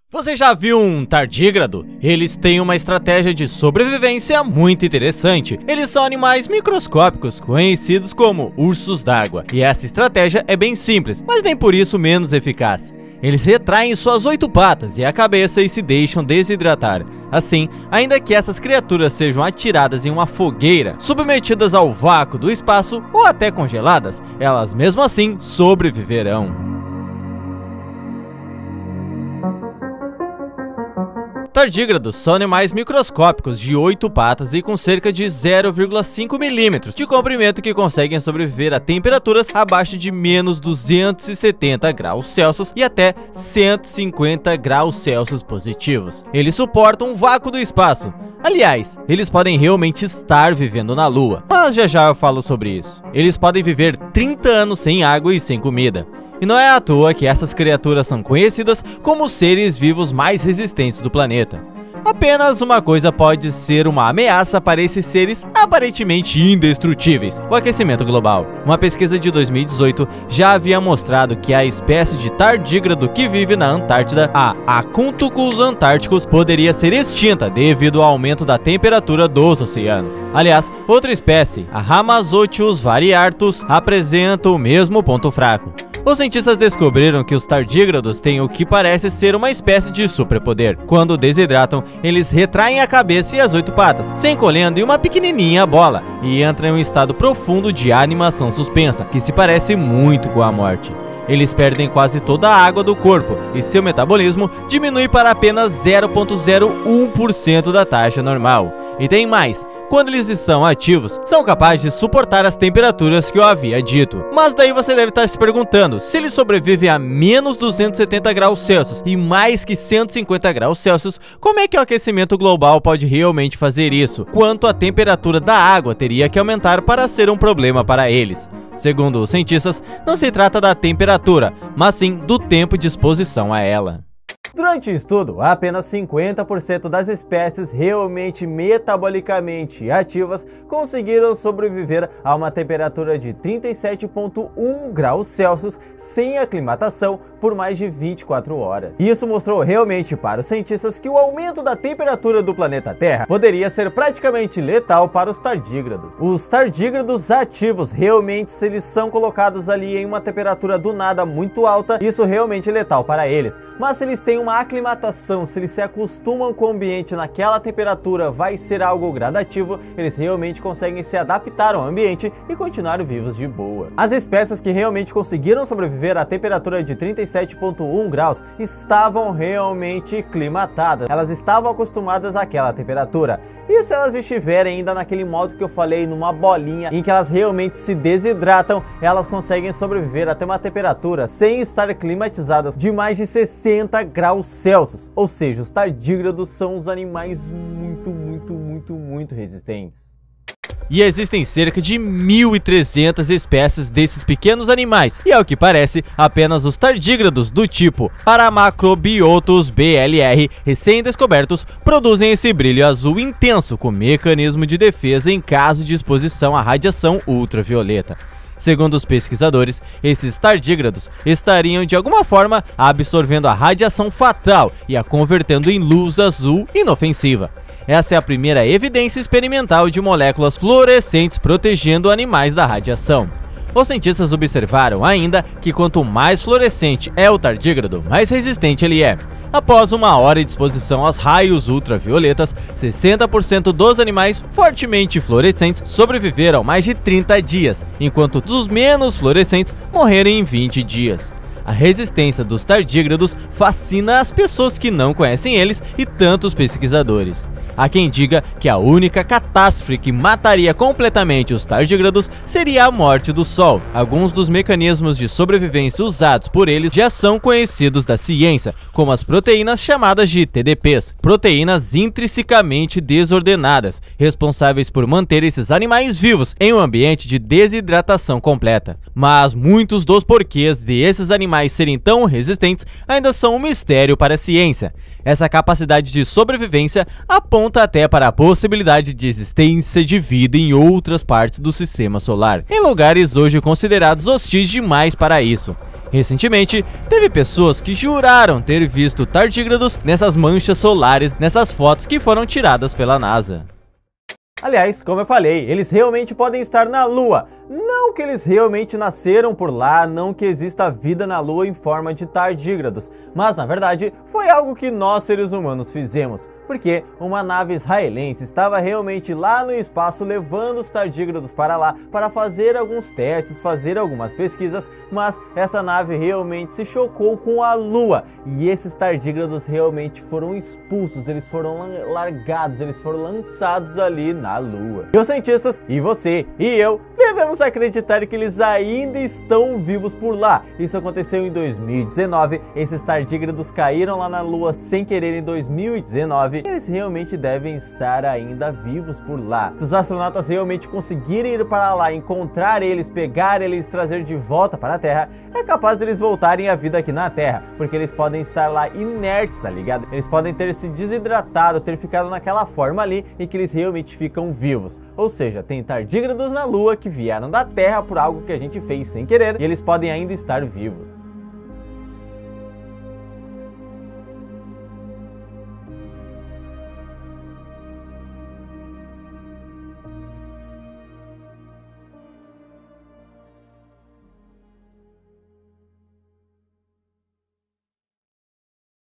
Você já viu um tardígrado? Eles têm uma estratégia de sobrevivência muito interessante. Eles são animais microscópicos, conhecidos como ursos d'água. E essa estratégia é bem simples, mas nem por isso menos eficaz. Eles retraem suas 8 patas e a cabeça e se deixam desidratar. Assim, ainda que essas criaturas sejam atiradas em uma fogueira, submetidas ao vácuo do espaço ou até congeladas, elas mesmo assim sobreviverão. Tardígrados são animais microscópicos de 8 patas e com cerca de 0,5 milímetros de comprimento que conseguem sobreviver a temperaturas abaixo de menos 270 graus Celsius e até 150 graus Celsius positivos. Eles suportam o vácuo do espaço. Aliás, eles podem realmente estar vivendo na Lua, mas já eu falo sobre isso. Eles podem viver 30 anos sem água e sem comida. E não é à toa que essas criaturas são conhecidas como os seres vivos mais resistentes do planeta. Apenas uma coisa pode ser uma ameaça para esses seres aparentemente indestrutíveis: o aquecimento global. Uma pesquisa de 2018 já havia mostrado que a espécie de tardígrado que vive na Antártida, a Acuntucus antárticos, poderia ser extinta devido ao aumento da temperatura dos oceanos. Aliás, outra espécie, a Rhamazothius variartus, apresenta o mesmo ponto fraco. Os cientistas descobriram que os tardígrados têm o que parece ser uma espécie de superpoder. Quando desidratam, eles retraem a cabeça e as 8 patas, se encolhendo em uma pequenininha bola, e entram em um estado profundo de animação suspensa, que se parece muito com a morte. Eles perdem quase toda a água do corpo e seu metabolismo diminui para apenas 0,01% da taxa normal. E tem mais. Quando eles estão ativos, são capazes de suportar as temperaturas que eu havia dito. Mas daí você deve estar se perguntando, se eles sobrevivem a menos 270 graus Celsius e mais que 150 graus Celsius, como é que o aquecimento global pode realmente fazer isso? Quanto a temperatura da água teria que aumentar para ser um problema para eles? Segundo os cientistas, não se trata da temperatura, mas sim do tempo de exposição a ela. Durante o estudo, apenas 50% das espécies realmente metabolicamente ativas conseguiram sobreviver a uma temperatura de 37,1 graus Celsius sem aclimatação por mais de 24 horas. Isso mostrou realmente para os cientistas que o aumento da temperatura do planeta Terra poderia ser praticamente letal para os tardígrados. Os tardígrados ativos, realmente, se eles são colocados ali em uma temperatura do nada muito alta, isso realmente é letal para eles. Mas se eles têm uma aclimatação, se eles se acostumam com o ambiente naquela temperatura, vai ser algo gradativo, eles realmente conseguem se adaptar ao ambiente e continuar vivos de boa. As espécies que realmente conseguiram sobreviver à temperatura de 37,1 graus estavam realmente climatadas, elas estavam acostumadas àquela temperatura. E se elas estiverem ainda naquele modo que eu falei, numa bolinha, em que elas realmente se desidratam, elas conseguem sobreviver até uma temperatura sem estar climatizadas de mais de 60 graus Celsius, ou seja, os tardígrados são os animais muito resistentes. E existem cerca de 1.300 espécies desses pequenos animais, e ao que parece, apenas os tardígrados do tipo Paramacrobiotus BLR recém-descobertos produzem esse brilho azul intenso com mecanismo de defesa em caso de exposição à radiação ultravioleta. Segundo os pesquisadores, esses tardígrados estariam de alguma forma absorvendo a radiação fatal e a convertendo em luz azul inofensiva. Essa é a primeira evidência experimental de moléculas fluorescentes protegendo animais da radiação. Os cientistas observaram ainda que quanto mais fluorescente é o tardígrado, mais resistente ele é. Após 1 hora de exposição aos raios ultravioletas, 60% dos animais fortemente fluorescentes sobreviveram mais de 30 dias, enquanto os menos fluorescentes morreram em 20 dias. A resistência dos tardígrados fascina as pessoas que não conhecem eles e tantos pesquisadores. Há quem diga que a única catástrofe que mataria completamente os tardígrados seria a morte do Sol. Alguns dos mecanismos de sobrevivência usados por eles já são conhecidos da ciência, como as proteínas chamadas de TDPs, proteínas intrinsecamente desordenadas, responsáveis por manter esses animais vivos em um ambiente de desidratação completa. Mas muitos dos porquês desses animais serem tão resistentes ainda são um mistério para a ciência. Essa capacidade de sobrevivência aponta até para a possibilidade de existência de vida em outras partes do sistema solar, em lugares hoje considerados hostis demais para isso. Recentemente, teve pessoas que juraram ter visto tardígrados nessas manchas solares, nessas fotos que foram tiradas pela NASA. Aliás, como eu falei, eles realmente podem estar na Lua. Não que eles realmente nasceram por lá, não que exista vida na Lua em forma de tardígrados, mas na verdade foi algo que nós seres humanos fizemos, porque uma nave israelense estava realmente lá no espaço levando os tardígrados para lá para fazer alguns testes, fazer algumas pesquisas, mas essa nave realmente se chocou com a Lua e esses tardígrados realmente foram expulsos, eles foram largados, eles foram lançados ali na Lua. E os cientistas, e você, e eu, devemos acreditar que eles ainda estão vivos por lá. Isso aconteceu em 2019, esses tardígrados caíram lá na Lua sem querer em 2019, e eles realmente devem estar ainda vivos por lá. Se os astronautas realmente conseguirem ir para lá, encontrar eles, pegar eles, trazer de volta para a Terra, é capaz deles voltarem à vida aqui na Terra, porque eles podem estar lá inertes, tá ligado? Eles podem ter se desidratado, ter ficado naquela forma ali, em que eles realmente ficam vivos. Ou seja, tem tardígrados na Lua que vieram da Terra por algo que a gente fez sem querer e eles podem ainda estar vivos.